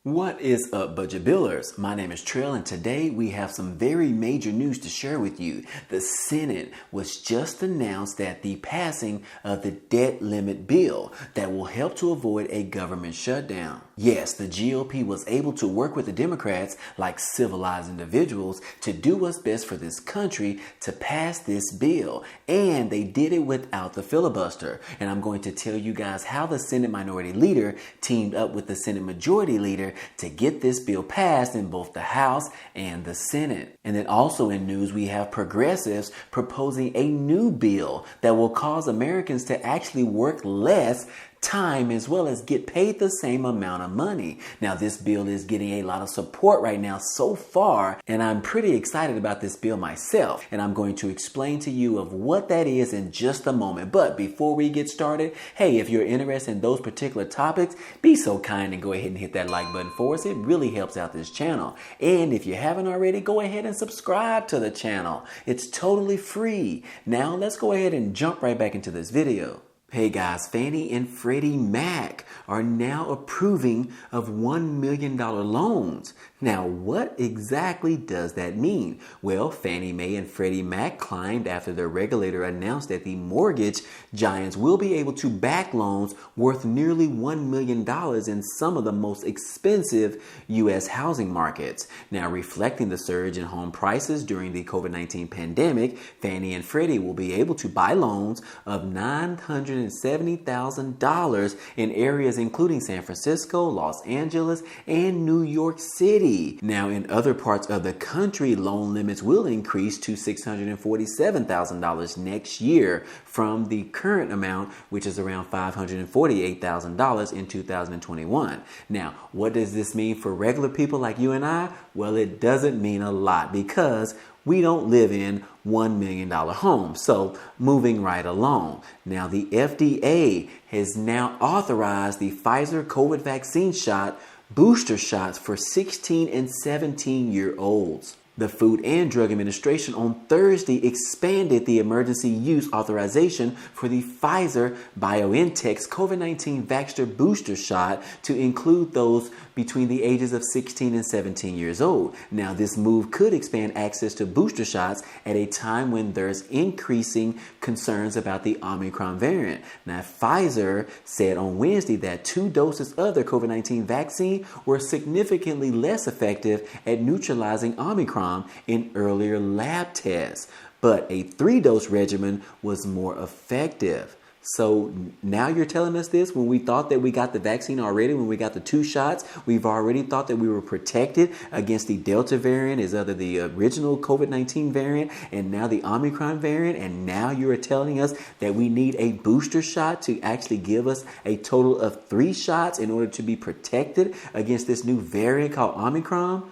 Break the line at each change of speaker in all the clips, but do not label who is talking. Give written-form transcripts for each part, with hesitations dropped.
What is up, budget billers? My name is Trail, and today we have some very major news to share with you. The Senate was just announced that the passing of the debt limit bill that will help to avoid a government shutdown. Yes, the GOP was able to work with the Democrats, like civilized individuals, to do what's best for this country to pass this bill, and they did it without the filibuster. And I'm going to tell you guys how the Senate Minority Leader teamed up with the Senate Majority Leader to get this bill passed in both the House and the Senate. And then also in news, we have progressives proposing a new bill that will cause Americans to actually work less time as well as get paid the same amount of money. Now, this bill is getting a lot of support right now so far, and I'm pretty excited about this bill myself, and I'm going to explain to you of what that is in just a moment. But before we get started, hey, if you're interested in those particular topics, be so kind and go ahead and hit that like button for us. It really helps out this channel. And if you haven't already, go ahead and subscribe to the channel. It's totally free. Now let's go ahead and jump right back into this video. Hey guys, Fannie and Freddie Mac are now approving of $1 million loans. Now, what exactly does that mean? Well, Fannie Mae and Freddie Mac climbed after their regulator announced that the mortgage giants will be able to back loans worth nearly $1 million in some of the most expensive U.S. housing markets. Now, reflecting the surge in home prices during the COVID-19 pandemic, Fannie and Freddie will be able to buy loans of $970,000 in areas including San Francisco, Los Angeles, and New York City. Now, in other parts of the country, loan limits will increase to $647,000 next year from the current amount, which is around $548,000 in 2021. Now, what does this mean for regular people like you and I? Well, it doesn't mean a lot because we don't live in $1 million homes. So moving right along. Now, the FDA has now authorized the Pfizer COVID vaccine shot booster shots for 16 and 17-year-olds. The Food and Drug Administration on Thursday expanded the emergency use authorization for the Pfizer BioNTech's COVID-19 vaxxed booster shot to include those between the ages of 16 and 17 years old. Now, this move could expand access to booster shots at a time when there's increasing concerns about the Omicron variant. Now, Pfizer said on Wednesday that 2 doses of their COVID-19 vaccine were significantly less effective at neutralizing Omicron in earlier lab tests, but a 3-dose regimen was more effective. So now you're telling us this when we thought that we got the vaccine already, when we got the 2 shots, we've already thought that we were protected against the Delta variant as other the original COVID-19 variant and now the Omicron variant. And now you're telling us that we need a booster shot to actually give us a total of 3 shots in order to be protected against this new variant called Omicron?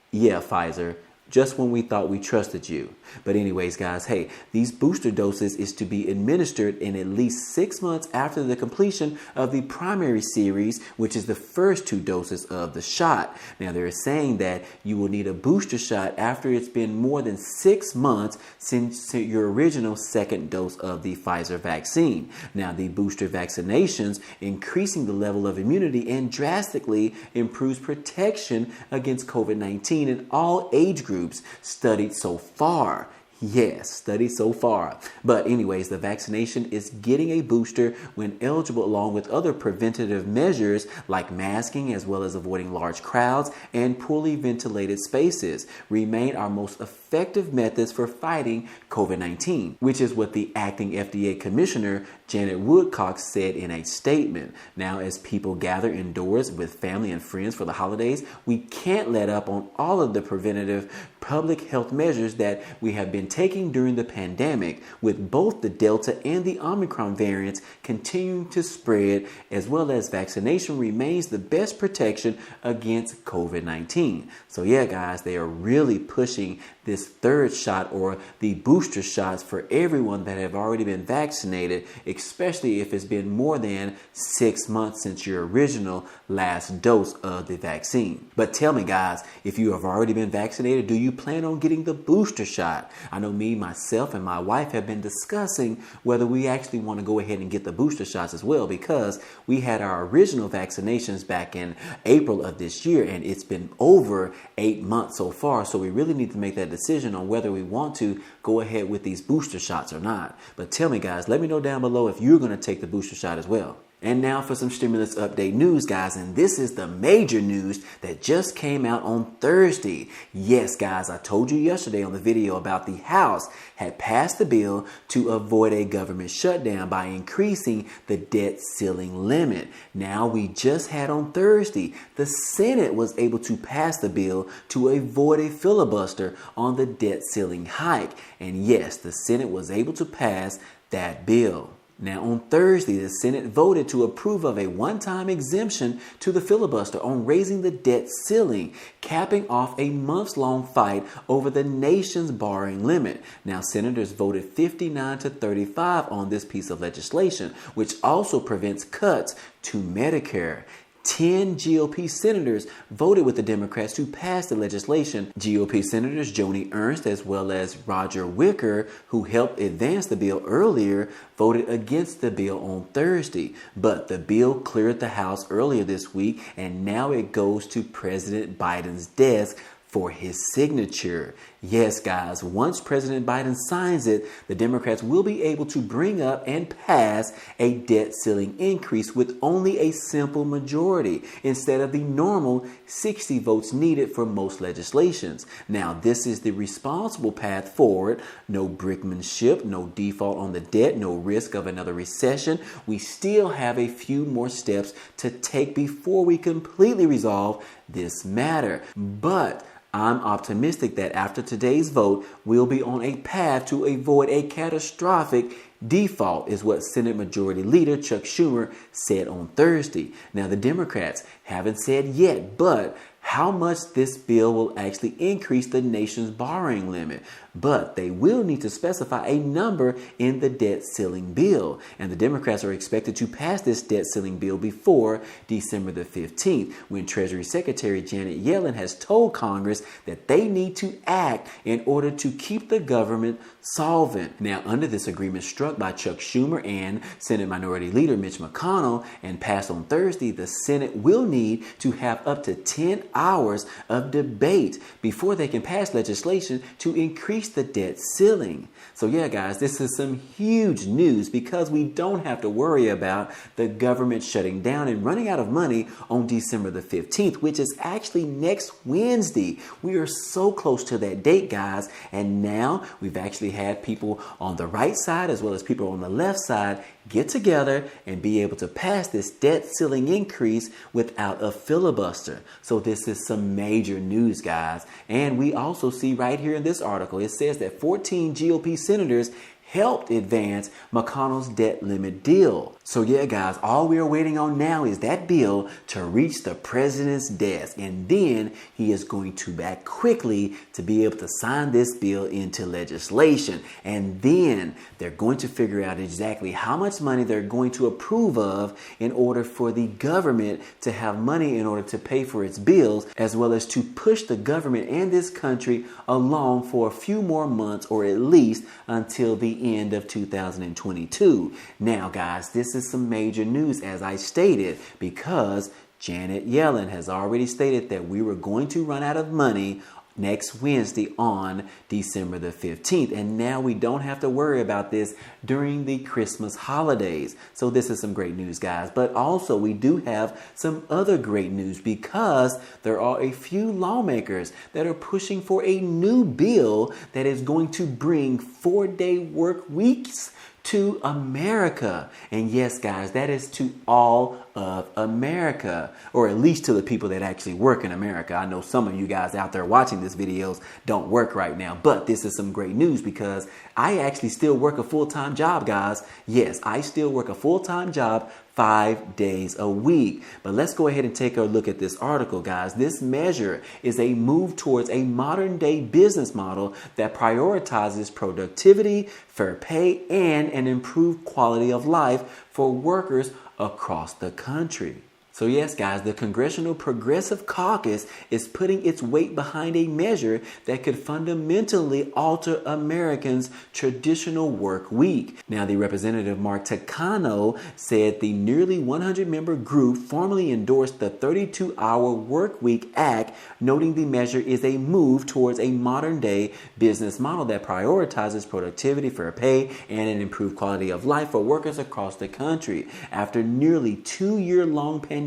Yeah, Pfizer. Just when we thought we trusted you. But anyways, guys, hey, these booster doses is to be administered in at least 6 months after the completion of the primary series, which is the first 2 doses of the shot. Now, they're saying that you will need a booster shot after it's been more than 6 months since your original 2nd dose of the Pfizer vaccine. Now, the booster vaccinations increasing the level of immunity and drastically improves protection against COVID-19 in all age groups studied so far. Yes, studied so far. But anyways, the vaccination is getting a booster when eligible, along with other preventative measures like masking as well as avoiding large crowds and poorly ventilated spaces remain our most effective methods for fighting COVID-19, which is what the acting FDA Commissioner Janet Woodcock said in a statement. Now, as people gather indoors with family and friends for the holidays, we can't let up on all of the preventative public health measures that we have been taking during the pandemic, with both the Delta and the Omicron variants continuing to spread, as well as vaccination remains the best protection against COVID-19. So yeah, guys, they are really pushing this third shot or the booster shots for everyone that have already been vaccinated, especially if it's been more than 6 months since your original last dose of the vaccine. But tell me, guys, if you have already been vaccinated, do you plan on getting the booster shot? I know me, myself, and my wife have been discussing whether we actually want to go ahead and get the booster shots as well, because we had our original vaccinations back in April of this year, and it's been over 8 months so far. So we really need to make that decision on whether we want to go ahead with these booster shots or not. But tell me, guys, let me know down below if you're going to take the booster shot as well. And now for some stimulus update news, guys. And this is the major news that just came out on Thursday. Yes, guys, I told you yesterday on the video about the House had passed the bill to avoid a government shutdown by increasing the debt ceiling limit. Now, we just had on Thursday, the Senate was able to pass the bill to avoid a filibuster on the debt ceiling hike. And yes, the Senate was able to pass that bill. Now, on Thursday, the Senate voted to approve of a one-time exemption to the filibuster on raising the debt ceiling, capping off a months-long fight over the nation's borrowing limit. Now, senators voted 59 to 35 on this piece of legislation, which also prevents cuts to Medicare. 10 GOP senators voted with the Democrats to pass the legislation. GOP senators Joni Ernst as well as Roger Wicker, who helped advance the bill earlier, voted against the bill on Thursday. But the bill cleared the House earlier this week, and now it goes to President Biden's desk for his signature. Yes, guys, once President Biden signs it, the Democrats will be able to bring up and pass a debt ceiling increase with only a simple majority instead of the normal 60 votes needed for most legislations. Now, this is the responsible path forward. No brinkmanship, no default on the debt, no risk of another recession. We still have a few more steps to take before we completely resolve this matter. But I'm optimistic that after today's vote, we'll be on a path to avoid a catastrophic default, is what Senate Majority Leader Chuck Schumer said on Thursday. Now, the Democrats haven't said yet, but how much this bill will actually increase the nation's borrowing limit. But they will need to specify a number in the debt ceiling bill. And the Democrats are expected to pass this debt ceiling bill before December the 15th, when Treasury Secretary Janet Yellen has told Congress that they need to act in order to keep the government solvent. Now, under this agreement struck by Chuck Schumer and Senate Minority Leader Mitch McConnell and passed on Thursday, the Senate will need to have up to 10 hours of debate before they can pass legislation to increase the debt ceiling. So yeah, guys, this is some huge news because we don't have to worry about the government shutting down and running out of money on December the 15th, which is actually next Wednesday. We are so close to that date, guys. And now we've actually had people on the right side as well as people on the left side get together and be able to pass this debt ceiling increase without a filibuster. So this is some major news, guys. And we also see right here in this article, it says that 14 GOP senators helped advance McConnell's debt limit deal. So yeah, guys, all we are waiting on now is that bill to reach the president's desk. And then he is going to act quickly to be able to sign this bill into legislation. And then they're going to figure out exactly how much money they're going to approve of in order for the government to have money in order to pay for its bills, as well as to push the government and this country along for a few more months, or at least until the end of 2022. Now, guys, this is some major news, as I stated, because Janet Yellen has already stated that we were going to run out of money next Wednesday on December the 15th. And now we don't have to worry about this during the Christmas holidays. So this is some great news, guys. But also we do have some other great news, because there are a few lawmakers that are pushing for a new bill that is going to bring 4-day work weeks to America. And yes, guys, that is to all of America, or at least to the people that actually work in America. I know some of you guys out there watching this videos don't work right now, but this is some great news because I actually still work a full-time job, guys. Yes, I still work a full-time job 5 days a week. But let's go ahead and take a look at this article, guys. This measure is a move towards a modern day business model that prioritizes productivity, fair pay, and an improved quality of life for workers across the country. So yes, guys, the Congressional Progressive Caucus is putting its weight behind a measure that could fundamentally alter Americans' traditional work week. Now, the Representative Mark Takano said the nearly 100-member group formally endorsed the 32-hour Work Week Act, noting the measure is a move towards a modern-day business model that prioritizes productivity, fair pay, and an improved quality of life for workers across the country. After nearly 2-year-long pandemic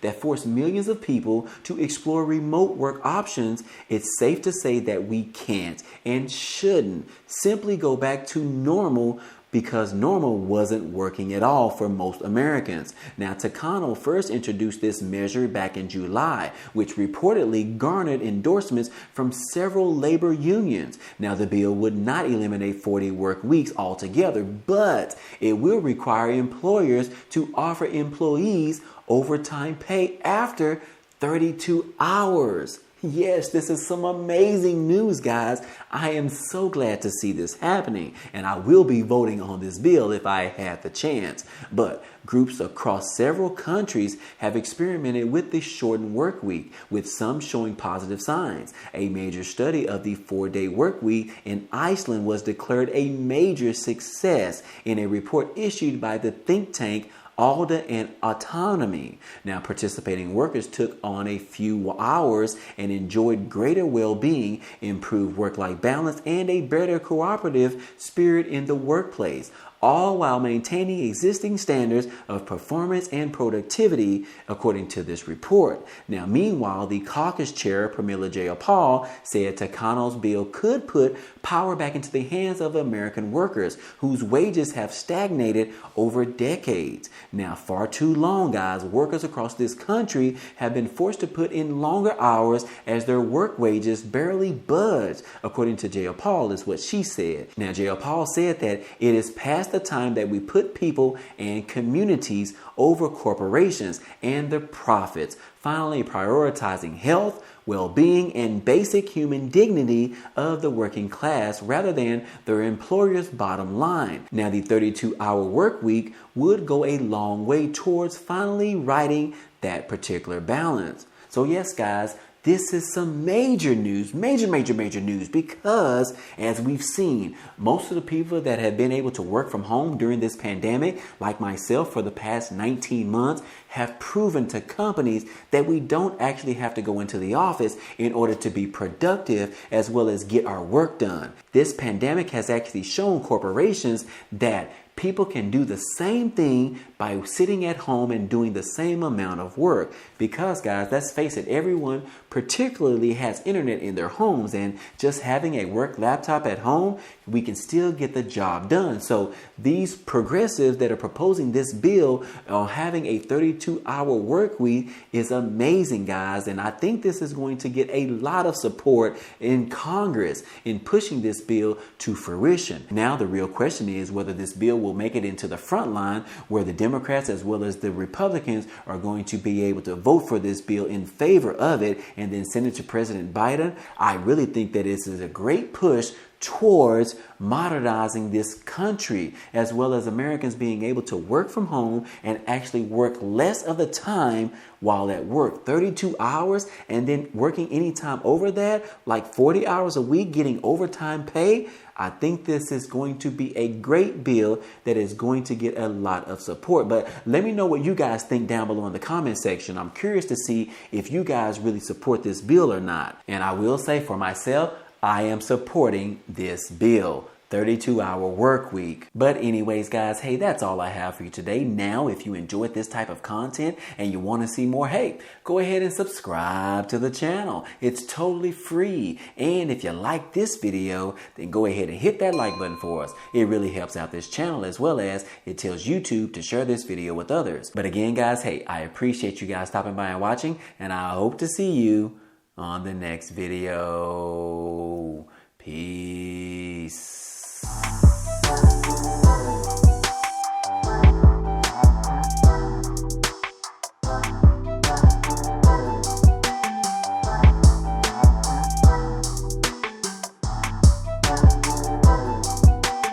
that forced millions of people to explore remote work options, it's safe to say that we can't and shouldn't simply go back to normal, because normal wasn't working at all for most Americans. Now, Takano first introduced this measure back in July, which reportedly garnered endorsements from several labor unions. Now, the bill would not eliminate 40 work weeks altogether, but it will require employers to offer employees overtime pay after 32 hours. Yes, this is some amazing news, guys. I am so glad to see this happening, and I will be voting on this bill if I had the chance. But groups across several countries have experimented with the shortened work week, with some showing positive signs. A major study of the 4-day work week in Iceland was declared a major success in a report issued by the think tank Alda and Autonomy. Now, participating workers took on a few hours and enjoyed greater well-being, improved work-life balance, and a better cooperative spirit in the workplace, all while maintaining existing standards of performance and productivity, according to this report. Now, meanwhile, the caucus chair, Pramila Jayapal, said Takano's bill could put power back into the hands of American workers whose wages have stagnated over decades. Now, far too long, guys, workers across this country have been forced to put in longer hours as their work wages barely budge, according to Jayapal, is what she said. Now, Jayapal said that it is past the time that we put people and communities over corporations and their profits, finally prioritizing health, well-being, and basic human dignity of the working class rather than their employer's bottom line. Now, the 32-hour work week would go a long way towards finally righting that particular balance. So yes, guys, this is some major news, major news, because as we've seen, most of the people that have been able to work from home during this pandemic, like myself for the past 19 months, have proven to companies that we don't actually have to go into the office in order to be productive as well as get our work done. This pandemic has actually shown corporations that people can do the same thing by sitting at home and doing the same amount of work. Because, guys, let's face it, everyone particularly has internet in their homes, and just having a work laptop at home, we can still get the job done. So these progressives that are proposing this bill on having a 32-hour work week is amazing, guys. And I think this is going to get a lot of support in Congress in pushing this bill to fruition. Now, the real question is whether this bill will make it into the front line where the Democrats as well as the Republicans are going to be able to vote for this bill in favor of it and then send it to President Biden. I really think that this is a great push towards modernizing this country, as well as Americans being able to work from home and actually work less of the time while at work. 32 hours and then working anytime over that, like 40 hours a week, getting overtime pay. I think this is going to be a great bill that is going to get a lot of support. But let me know what you guys think down below in the comment section. I'm curious to see if you guys really support this bill or not. And I will say for myself, I am supporting this bill. 32-hour work week. But anyways, guys, hey, that's all I have for you today. Now, if you enjoyed this type of content and you want to see more, hey, go ahead and subscribe to the channel. It's totally free. And if you like this video, then go ahead and hit that like button for us. It really helps out this channel, as well as it tells YouTube to share this video with others. But again, guys, hey, I appreciate you guys stopping by and watching, and I hope to see you on the next video.